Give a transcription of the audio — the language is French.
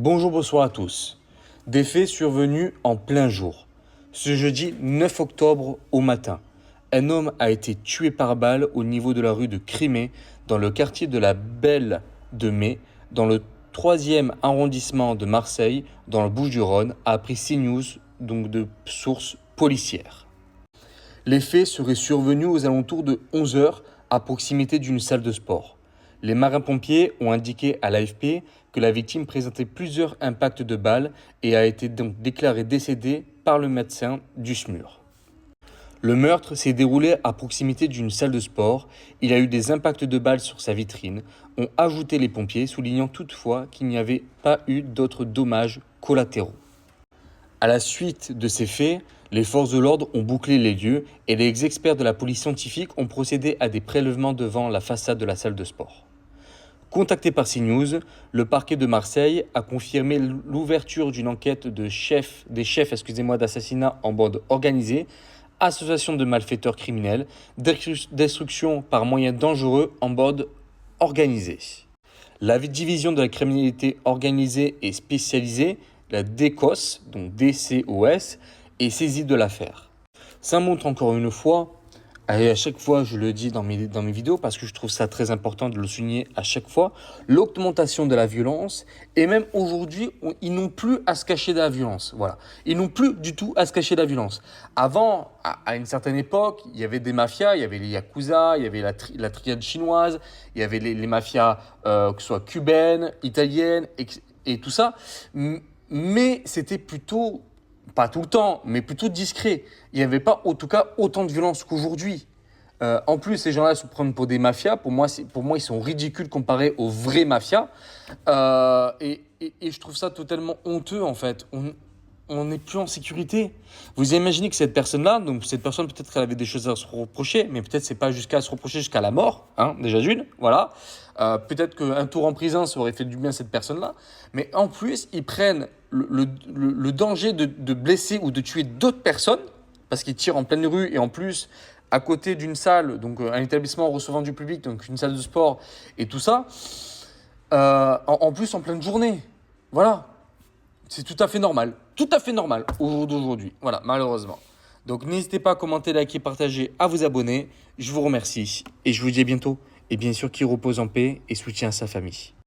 Bonjour, bonsoir à tous. Des faits survenus en plein jour. Ce jeudi 9 octobre au matin, un homme a été tué par balle au niveau de la rue de Crimée, dans le quartier de la Belle de Mai, dans le 3e arrondissement de Marseille, dans le Bouches-du-Rhône, a appris CNews, donc de sources policières. Les faits seraient survenus aux alentours de 11 heures à proximité d'une salle de sport. Les marins-pompiers ont indiqué à l'AFP que la victime présentait plusieurs impacts de balles et a été donc déclarée décédée par le médecin du SMUR. Le meurtre s'est déroulé à proximité d'une salle de sport. Il a eu des impacts de balles sur sa vitrine, ont ajouté les pompiers, soulignant toutefois qu'il n'y avait pas eu d'autres dommages collatéraux. À la suite de ces faits, les forces de l'ordre ont bouclé les lieux et les experts de la police scientifique ont procédé à des prélèvements devant la façade de la salle de sport. Contacté par CNews, le parquet de Marseille a confirmé l'ouverture d'une enquête des chefs d'assassinat en bande organisée, association de malfaiteurs criminels, destruction par moyens dangereux en bande organisée. La division de la criminalité organisée et spécialisée, la DCOS, donc DCOS, est saisie de l'affaire. Ça montre encore une fois, et à chaque fois je le dis dans mes vidéos parce que je trouve ça très important de le souligner à chaque fois, l'augmentation de la violence. Et même aujourd'hui, ils n'ont plus à se cacher de la violence. Voilà. Ils n'ont plus du tout à se cacher de la violence. Avant, à une certaine époque, il y avait des mafias, il y avait les Yakuza, il y avait la triade chinoise, il y avait les mafias que ce soit cubaines, italiennes et tout ça. Mais c'était plutôt, pas tout le temps, mais plutôt discret. Il n'y avait pas, en tout cas, autant de violence qu'aujourd'hui. En plus, ces gens-là se prennent pour des mafias. Pour moi, ils sont ridicules comparés aux vrais mafias. Et je trouve ça totalement honteux, en fait. On n'est plus en sécurité. Vous imaginez que cette personne-là, donc cette personne, peut-être qu'elle avait des choses à se reprocher, mais peut-être c'est pas jusqu'à se reprocher jusqu'à la mort, hein, déjà d'une, voilà. Peut-être qu'un tour en prison, ça aurait fait du bien à cette personne-là. Mais en plus, ils prennent le danger de blesser ou de tuer d'autres personnes, parce qu'ils tirent en pleine rue, et en plus, à côté d'une salle, donc un établissement recevant du public, donc une salle de sport, et tout ça, en plus en pleine journée. Voilà. C'est tout à fait normal au jour d'aujourd'hui. Voilà, malheureusement. Donc n'hésitez pas à commenter, liker, partager, à vous abonner. Je vous remercie et je vous dis à bientôt. Et bien sûr, qui repose en paix et soutient sa famille.